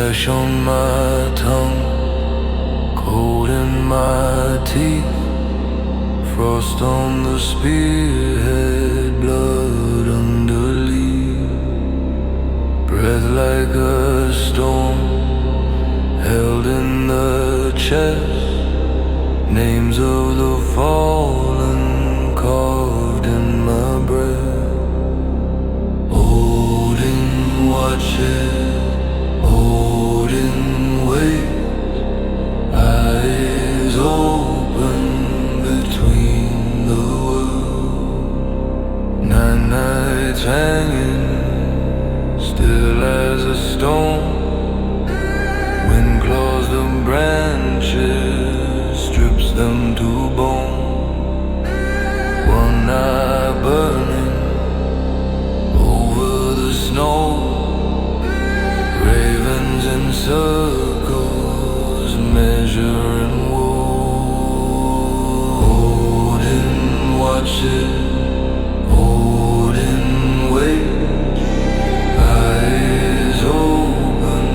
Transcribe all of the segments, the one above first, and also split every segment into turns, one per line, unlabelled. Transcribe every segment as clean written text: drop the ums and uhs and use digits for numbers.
Ash on my tongue, cold in my teeth, frost on the spearhead, blood underneath. Breath like a storm, held in the chest, names of the fallen carved in my breath. Odin watches, Odin waits, eyes open between the worlds. 9 nights hanging, still as a stone. Wind claws the branches, strips them to bone. One eye burning over the snow. Ravens in circles, measuring woe. Odin watches, Odin waits, eyes open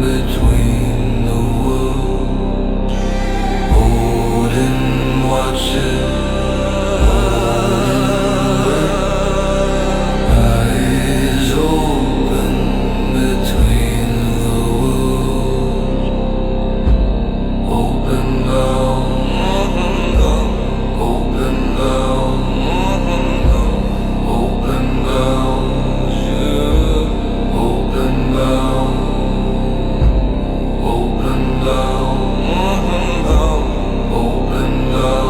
between the worlds. Odin watches, eyes open between the worlds. Open down, open down, open down, open down, open down, open down.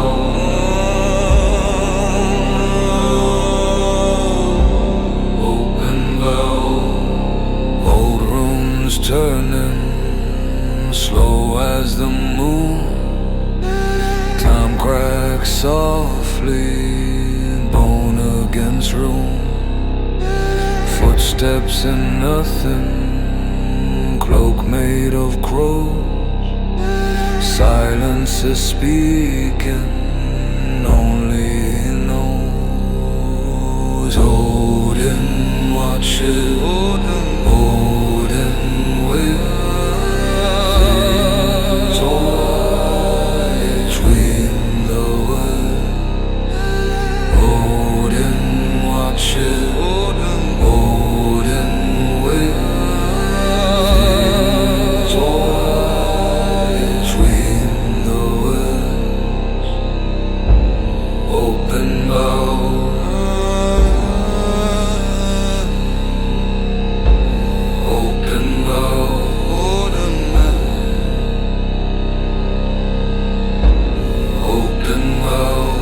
Open valve, old runes turning, slow as the moon. Time cracks softly, bone against rune. Footsteps in nothing, cloak made of crows. Silence is speaking, only he knows. Odin watches, Odin waits, between the worlds. Odin watches, Odin waits, between the worlds. Open mouth, open mouth, open mouth, open mouth,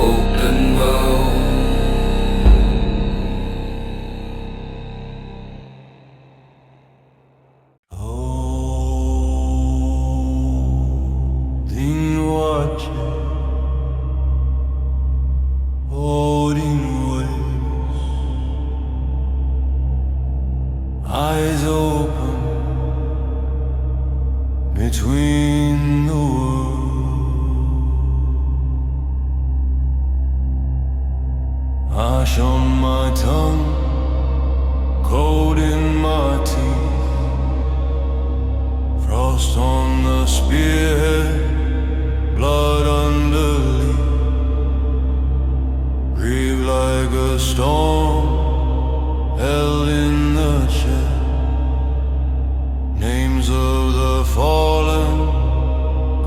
open mouth. Odin watches, Odin waits, eyes open between the worlds. Ash on my tongue, cold in my teeth, frost on the spearhead, blood underneath. Grieve like a storm, held in the chest, names of the fallen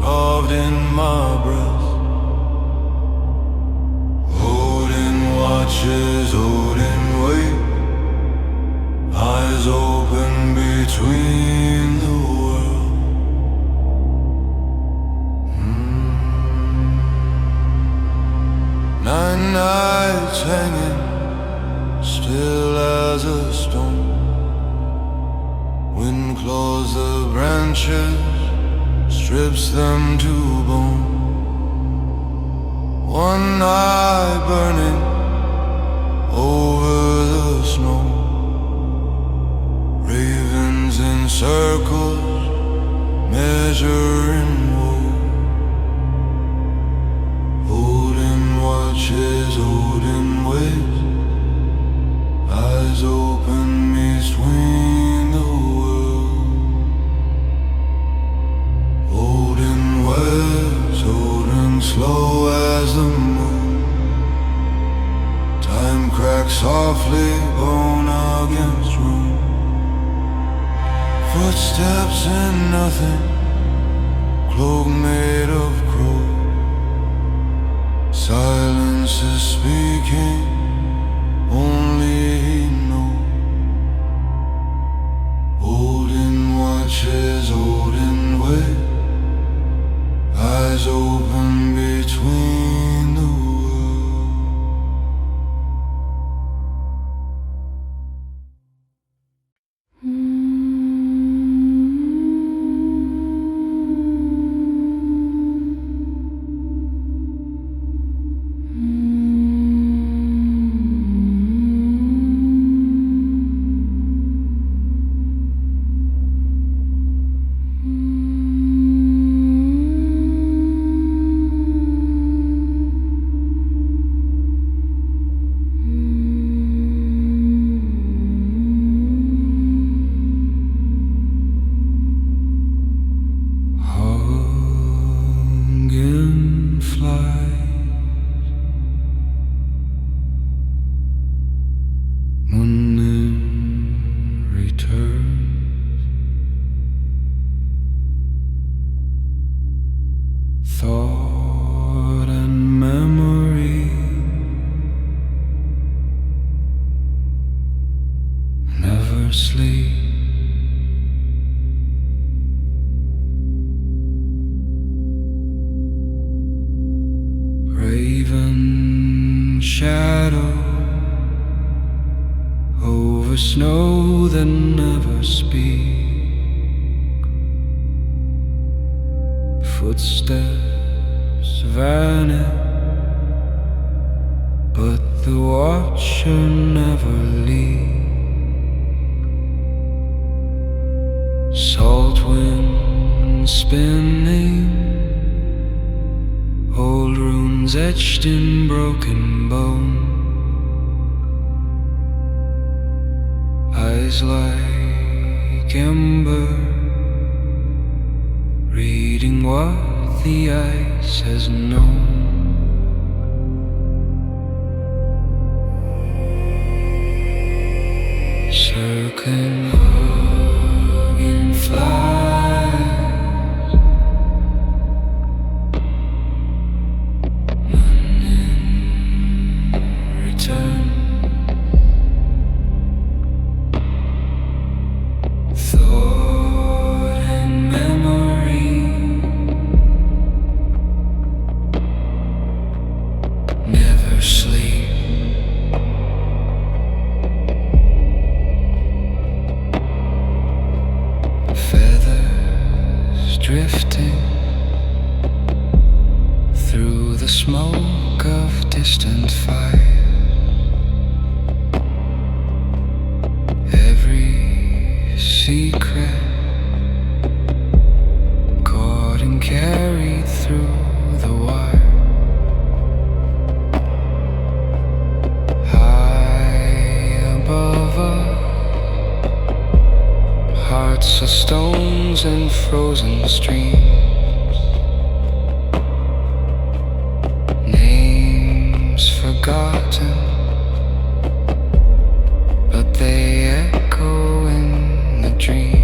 carved in my breast. Odin watches, Odin waits, eyes open between the worlds. 9 nights hanging, still as a stone. Wind claws the branches, strips them to bone. One eye burning over the snow. Ravens in circles, measuring woe. Odin watches, Odin waits, softly bone against Rune. Footsteps and nothing, cloak made of crow. Silence is speaking, only he knows. Odin watches, Odin wait, eyes open between the thought and memory never sleep. Raven shadow over snow that never speak. Footsteps vanish, but the watcher never leaves. Salt wind spinning, old runes etched in broken bone. Eyes like ember, reading what the ice has known. Circling hugging flies, none in return. Thought and memory never sleep. Feathers drifting through the smoke of distant fires. Every secret caught and carried through the wire. Above us, hearts are stones and frozen streams. Names forgotten, but they echo in the dream.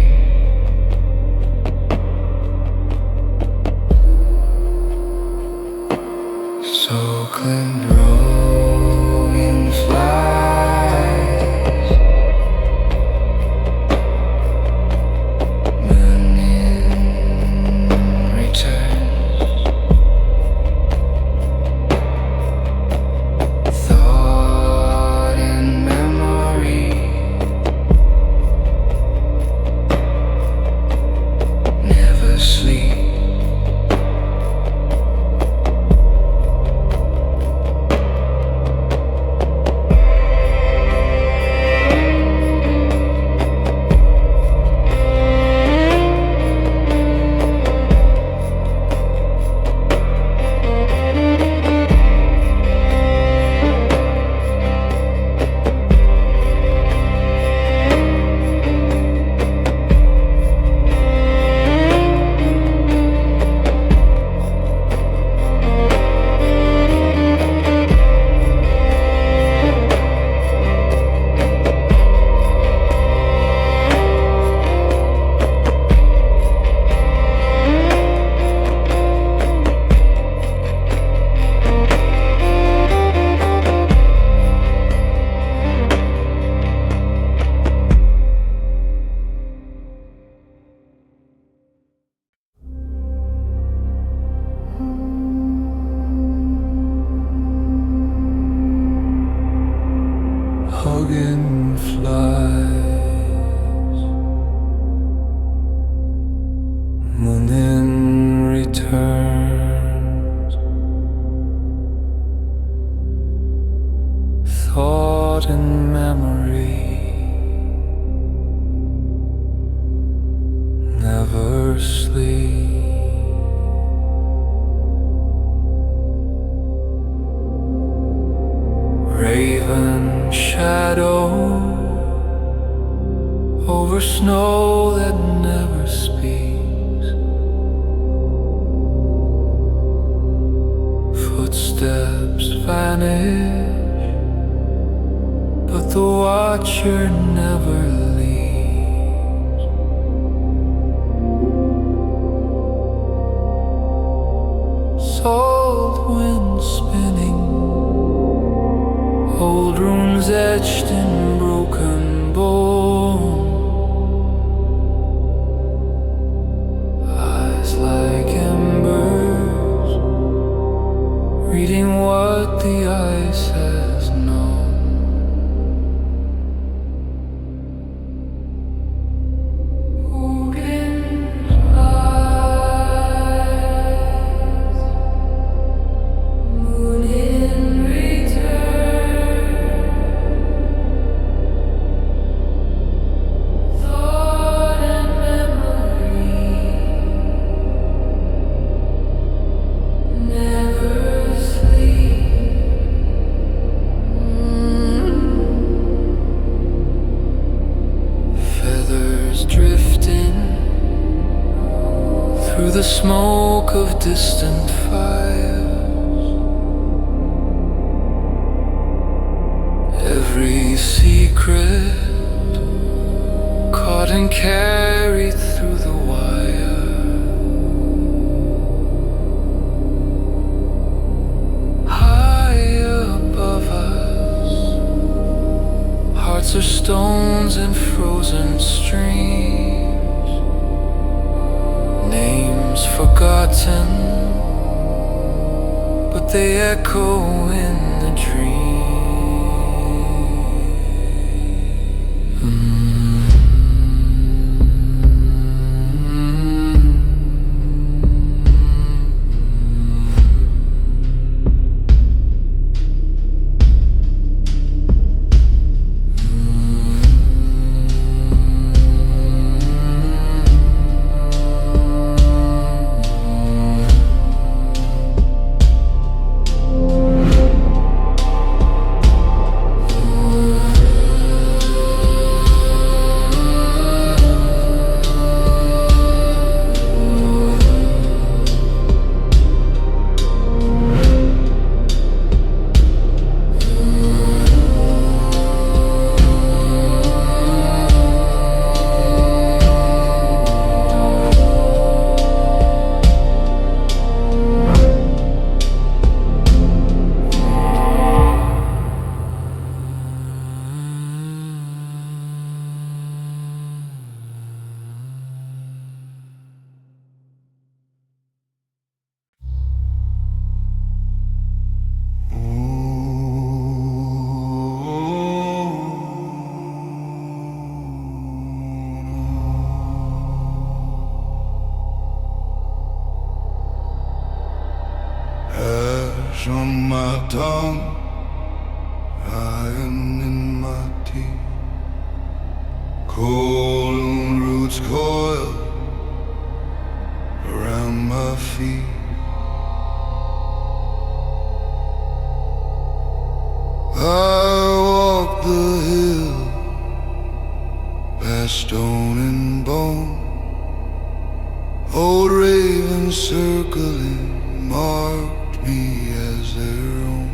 Circling rolling flies, none in return. thought and memory never sleep. Raven shadow over snow that never speaks. Footsteps vanish, but the watcher never leaves. Salt wind spinning, old runes etched in broken bone. Eyes like embers, reading what the ice has known. Who can rise? Moon in return. Thought and memory never sleep. Feathers drifting through the smoke of distant fires. Every secret caught and carried through the wire. High above us, hearts are stones and frozen streams. Names forgotten, but they echo in the dream. Ash on my tongue, iron in my teeth, cold roots coil around my feet. I walk the hill past stone and bone, old ravens circling marked me as their own.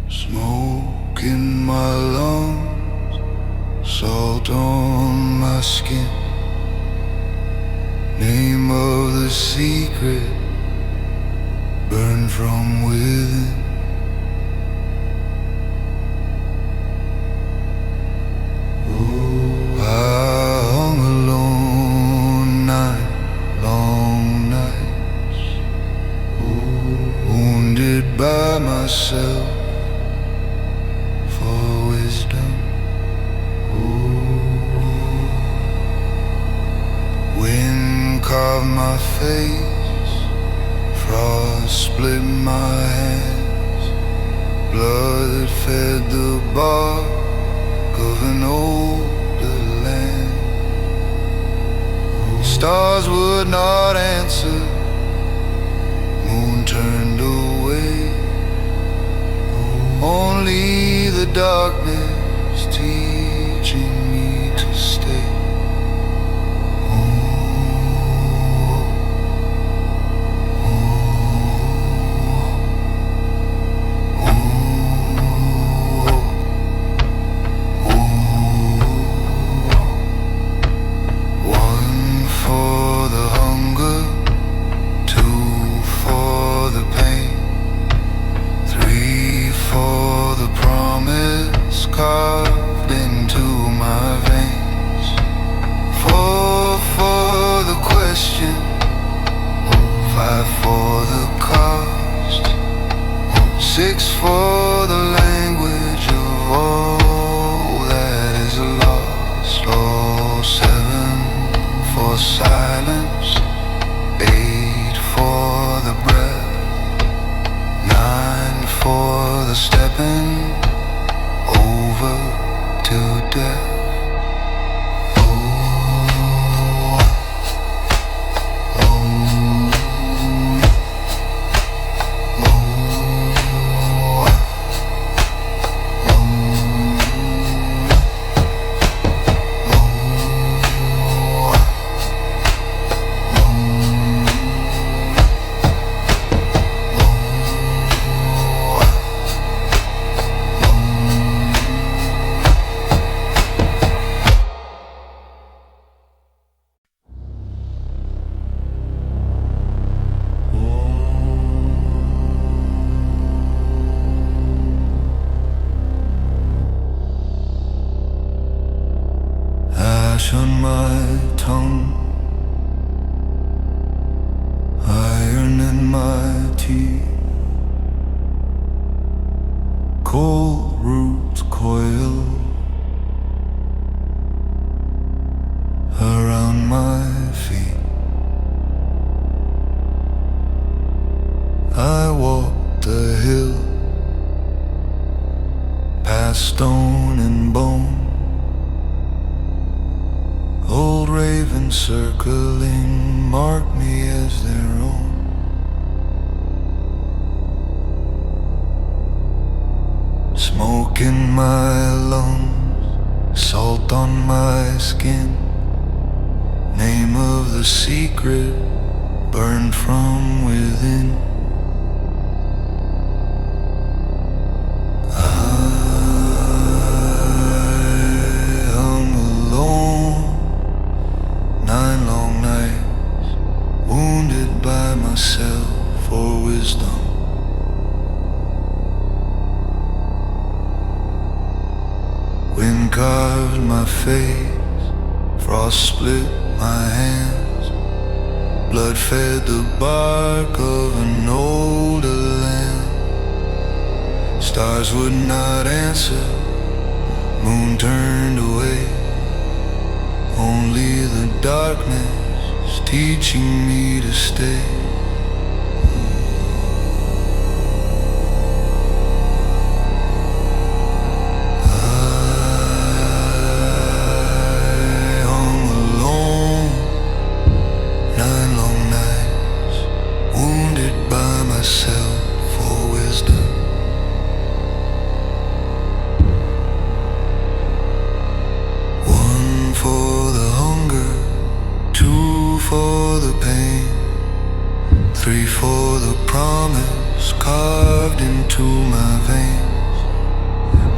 Smoke in my lungs, salt on my skin, name of the secret burned from within. By myself for wisdom. Wind carved my face Frost split my hands, blood fed the bark of an older land. Stars would not answer, moon turned away. Only the darkness teaching me to stay. Carved into my veins. 4 for the question, 5 for the cost, 6 for the language of all that is lost. Oh, 7 for silence, 8 for the breath, 9 for the stepping over to death. Ash on my tongue, iron in my teeth, cold roots coil around my feet. I walk the hill, past stone and bone. Old ravens circling mark me as their own. Smoke in my lungs, salt on my skin. Name of the secret burned from within. For wisdom, wind carved my face, frost split my hands, blood fed the bark of an older land. Stars would not answer, moon turned away. Only the darkness teaching me to stay. Carved into my veins.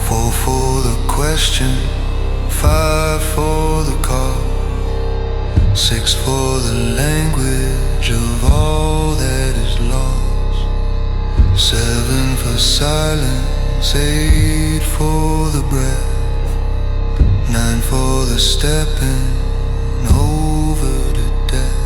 4 for the question, 5 for the call, 6 for the language of all that is lost, 7 for silence, 8 for the breath, 9 for the stepping over to death.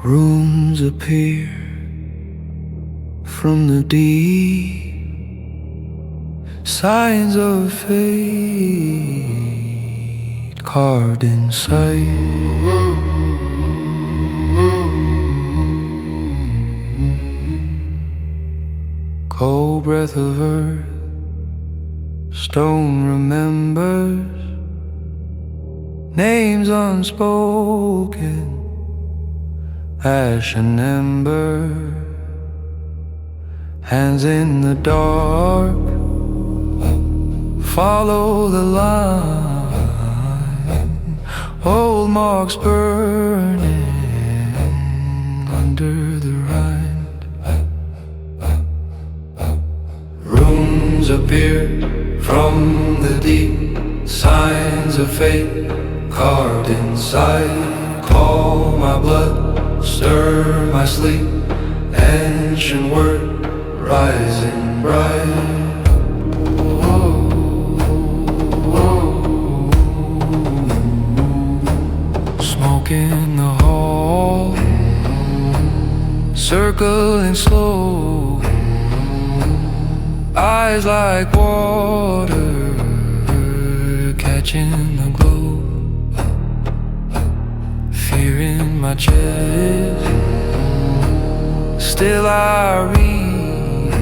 Runes appear from the deep, signs of fate carved in sight. Cold breath of earth, stone remembers names unspoken, ash and ember, hands in the dark, follow the line, old marks burning under the rind. Runes appear from the deep, signs of fate carved inside. Call my blood, stir my sleep, ancient word rising bright. Smoke in the hall, circling slow, eyes like water catching the glow. Fear in my chest, still I read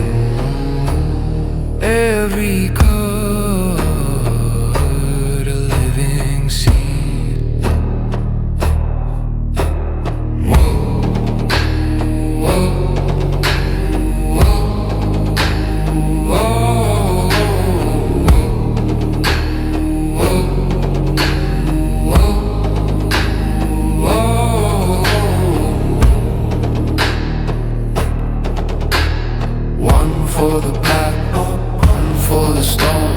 every cut a living seed. Whoa, whoa, whoa, whoa, whoa, whoa, whoa. One for the path, one for the storm,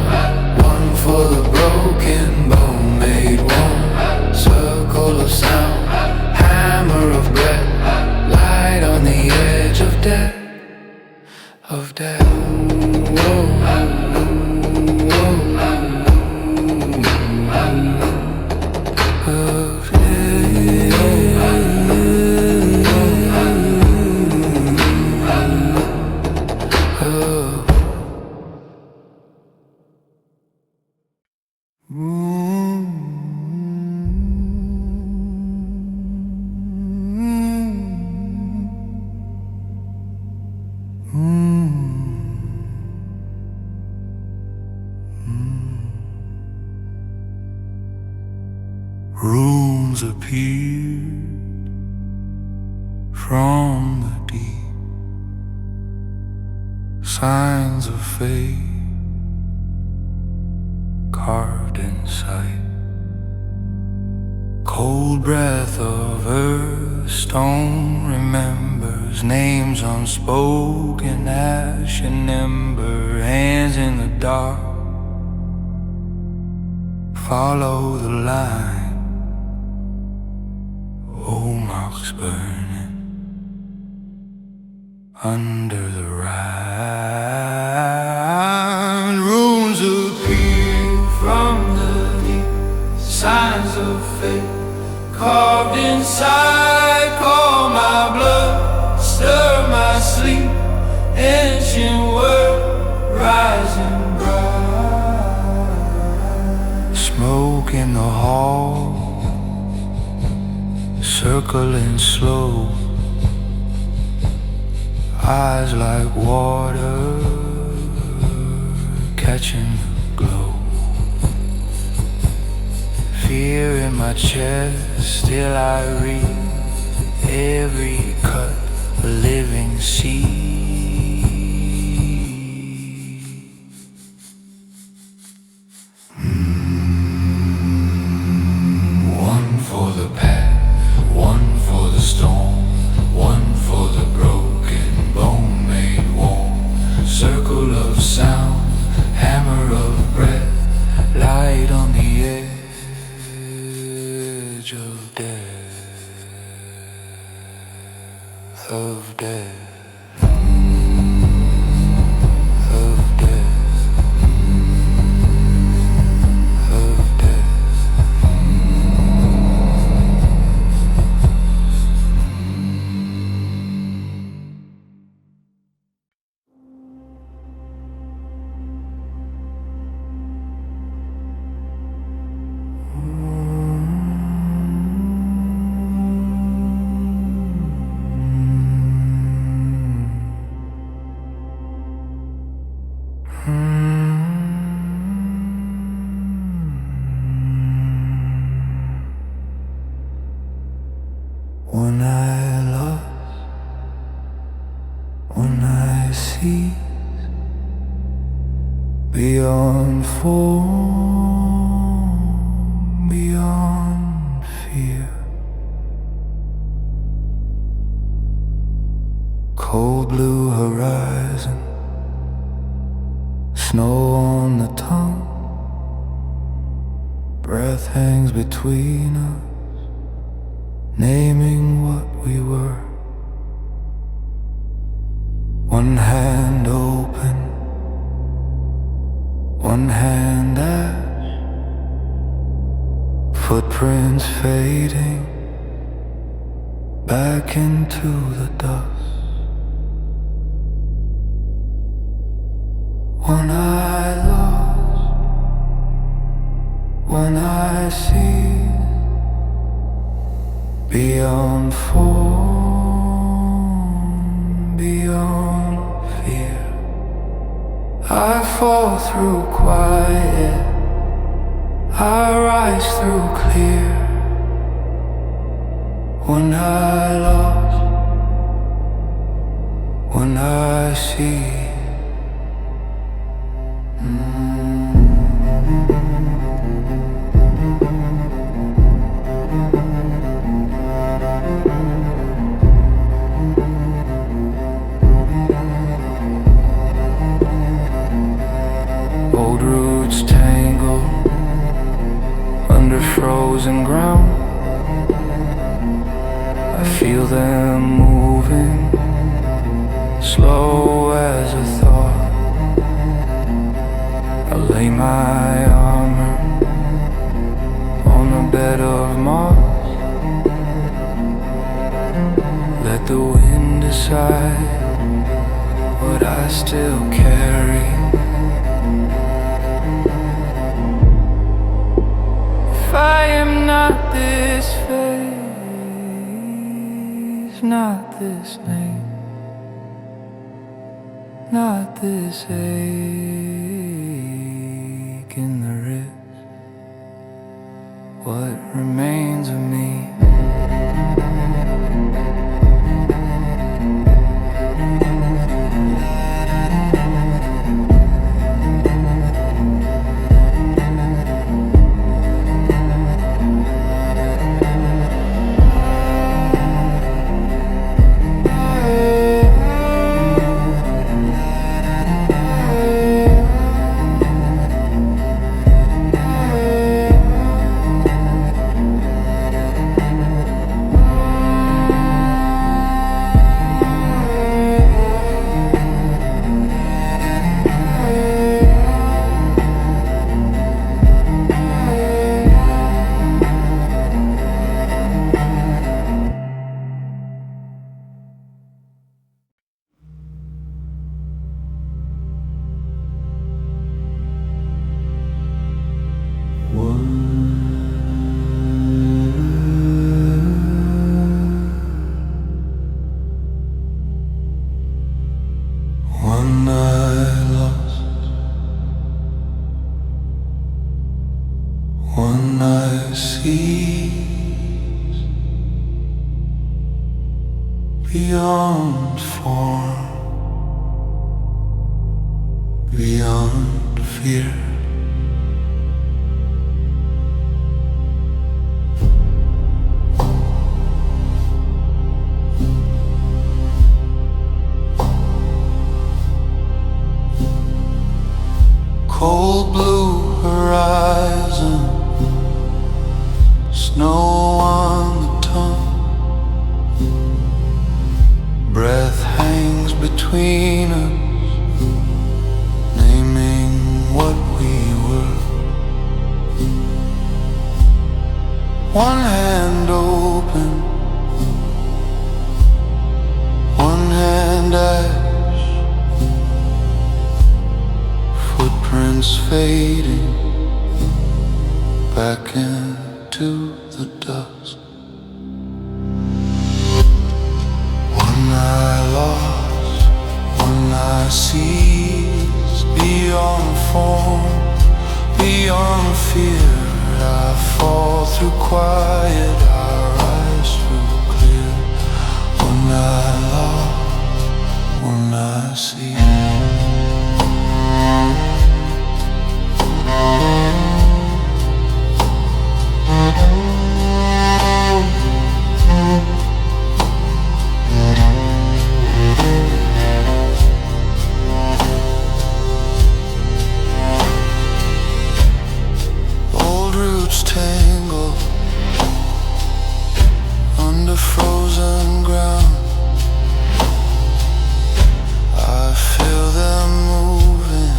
one for the broken bone made one. Circle of sound, hammer of breath, light on the edge of death, of death. Whoa, whoa, of runes appeared from the deep, signs of fate carved in sight. Cold breath of earth, stone remembers names unspoken, ash and ember, hands in the dark, follow the line. Old marks burning under the rind. Runes appear from the deep, signs of fate carved inside. Call my blood, stir my sleep, ancient word rising bright. Smoke in the hall, circling slow, eyes like water catching the glow. Fear in my chest, still I read every cut a living seed. One for the path, one for the storm, one for the broken bone made warm. Circle of sound, hammer of breath, light on the edge of death. of death, of death, of death. When I lost, when I see beyond form, beyond fear, cold blue horizon, snow on the tongue, breath hangs between us, naming what we were. One hand open, one hand ash, footprints fading back into the dust. When I lost, when I see beyond form, beyond fear, I fall through quiet, I rise through clear. When I lost, when I see. Old roots tangle under frozen ground. I feel them moving, slow as a thought. I lay my armor on a bed of moss. Let the wind decide what I still carry. If I am not this face, not this name, not this ache in the ribs, what remains of me? One I lost, one I sees beyond form, beyond fear. Cold blue horizon, snow on the tongue, between us, naming what we were. One hand open, one hand ash, footprints fading back into the dusk. One I lost, one I seized, beyond form, beyond fear. I fall through quiet, our eyes through clear. One I lost, one I see. Old roots tangle under frozen ground. I feel them moving,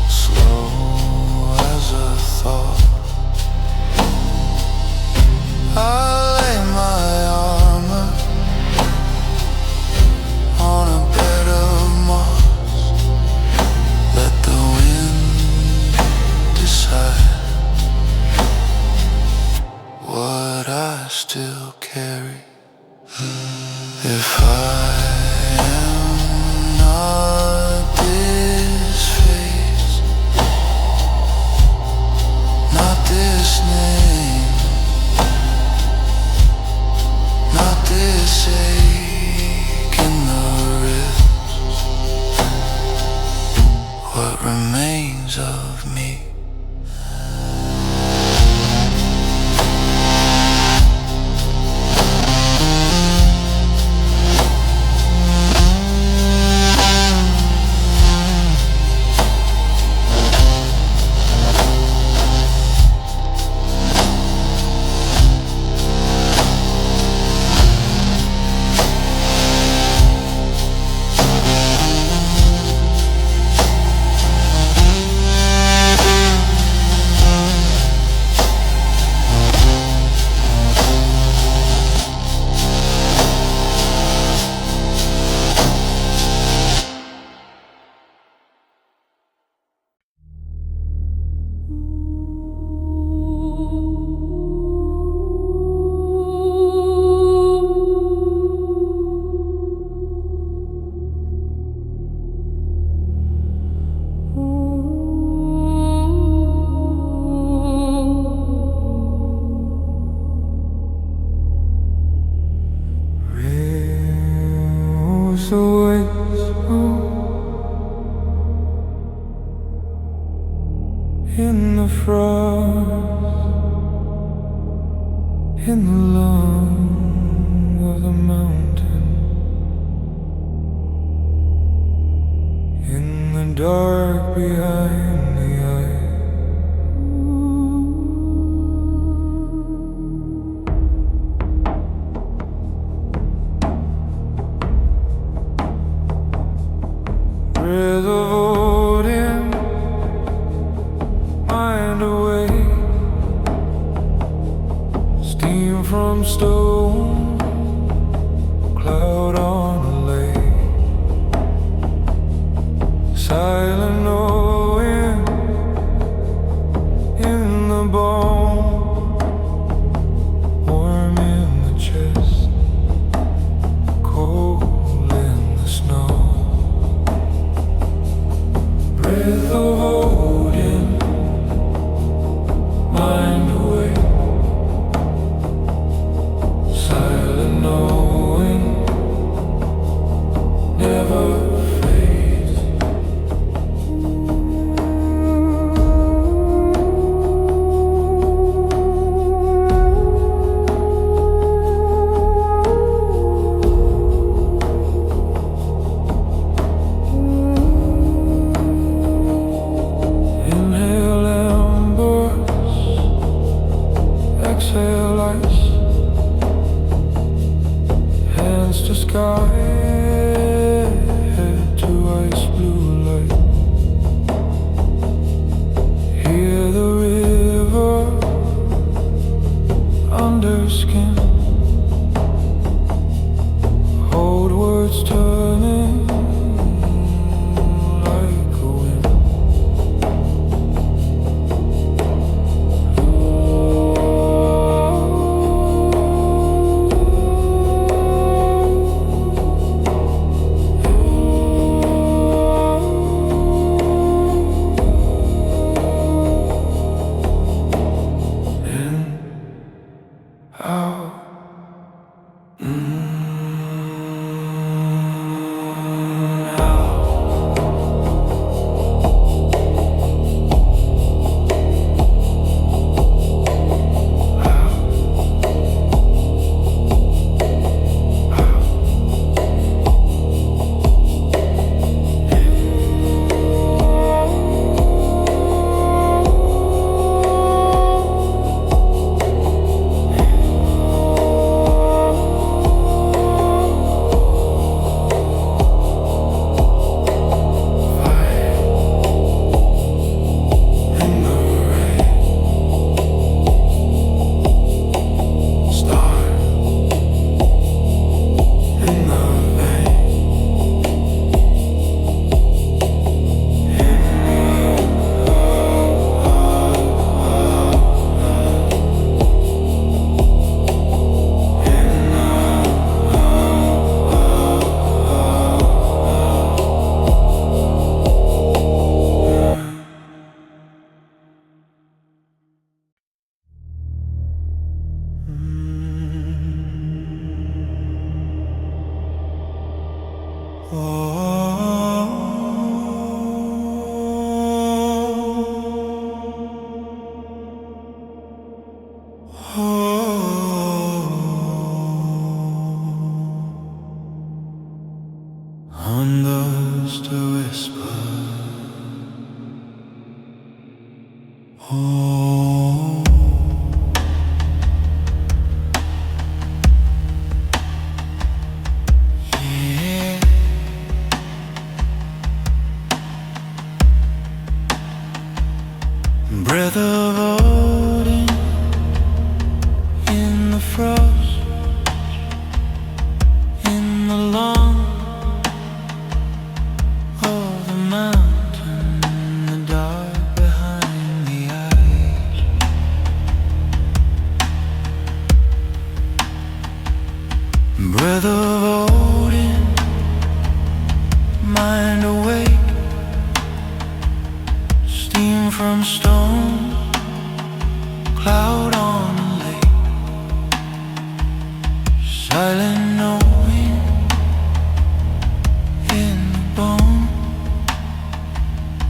slow as a thought. I lay my armor on a bed of moss. Let the wind decide what I still carry. If I am not this face, not this name, not this ache in the ribs, what remains of me? In the frost, in the lung of the mountain, in the dark behind the eye. Breath of Odin, mind away, steam from stone, cloud on a lake, silent knowing in the bone, warm in the chest, cold in the snow. Breath of Odin, mind away, silent knowing never fades. Inhale embers, exhale ice, hands to sky. under skin. Old words turning like a wind. Thunders to whisper, oh, yeah. Breath of Odin in the frost, in the long of the mountain, the dark behind the eyes. Breath of Odin, mind awake, steam from stone, cloud on a lake, silent knowing in the bone,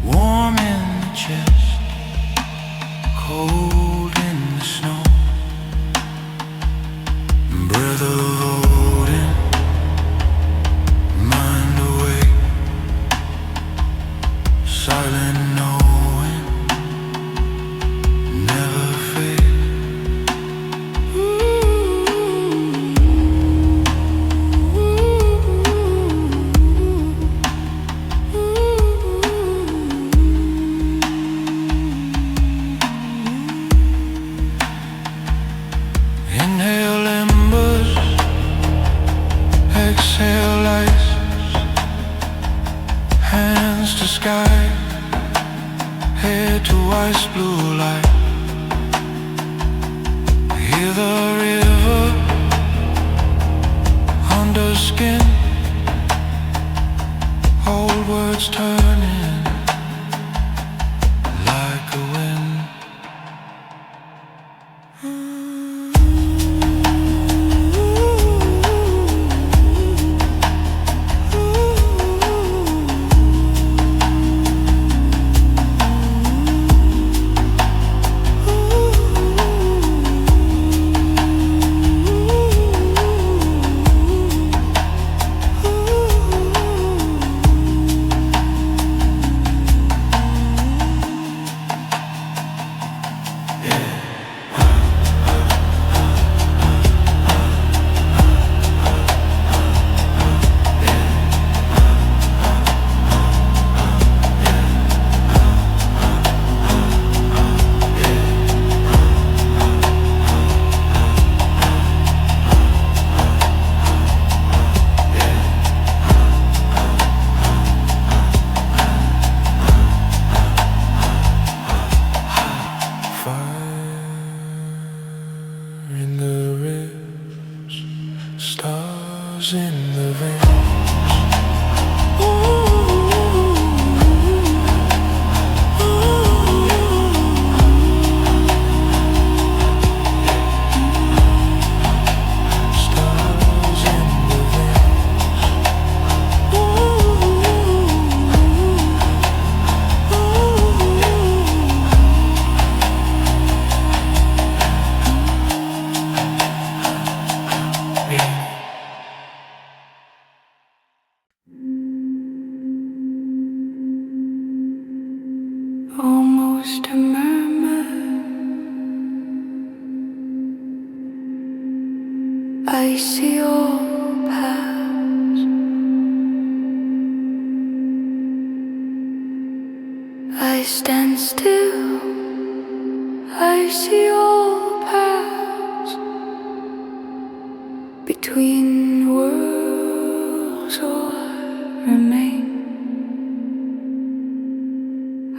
warm in the chest, cold in the snow. Breath of Odin, mind awake, silent knowing, never fade. Inhale embers, exhale ice, hands to sky, head to ice blue light. Hear the river under skin, old words turning like a wind. Stars in the veins. Almost a murmur, I see all paths. I stand still, I see all paths. Between worlds or remain.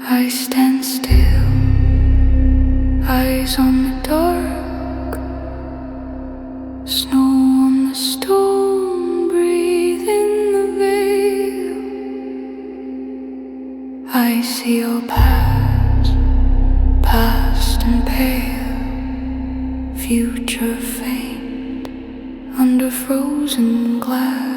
I stand still, eyes on the dark, snow on the stone, breathe in the veil. I see all paths, past and pale, future faint, under frozen glass.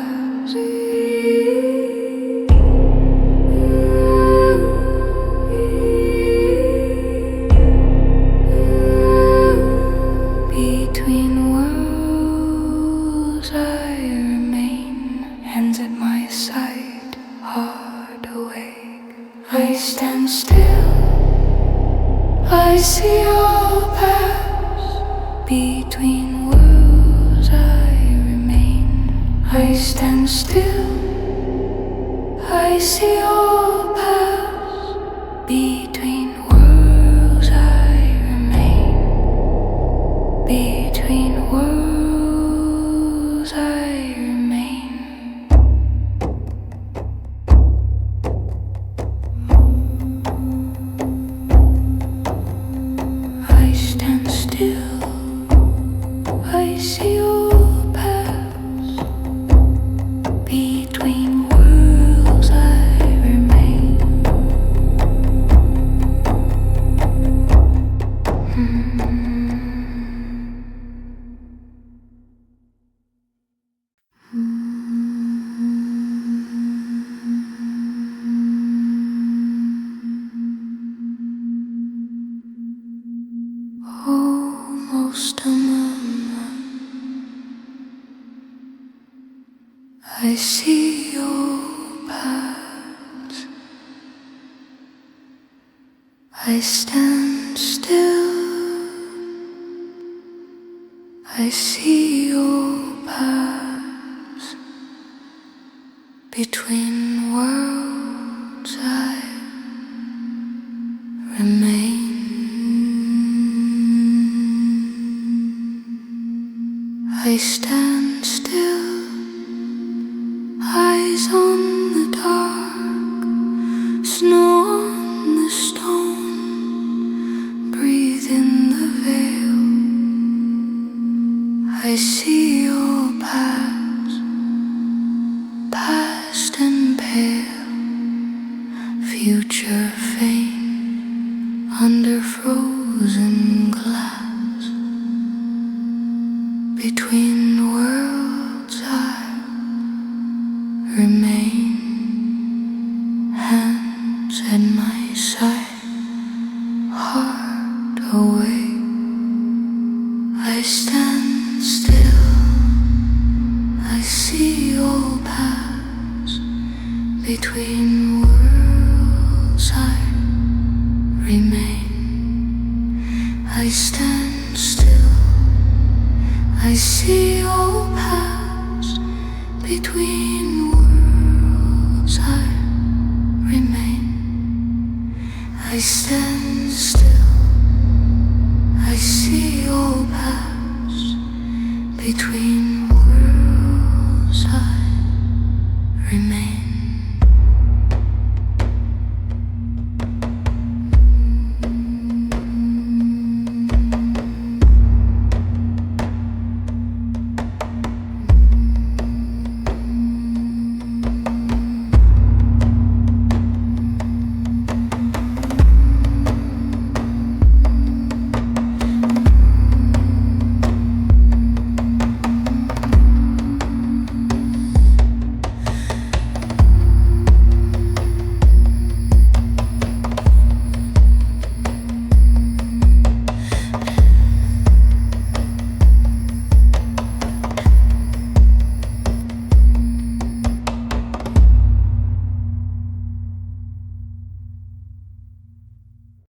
I see all paths, between worlds I remain. I stand still, I see all paths, between worlds I remain. Between worlds I remain. I stand still, I see all paths, between worlds I remain. Almost a moment, I see your paths. I stand still, I see your paths, between worlds I remain. I stand still, eyes on the dark, snow on the stone, breathe in the veil. I see your paths, past and pale, future faint, under frozen glass. Between worlds I remain, hands at my side, heart awake. I stand still, I see all paths, between worlds I remain. I stand still, I see all paths, between worlds I remain. I stand still, I see all paths, between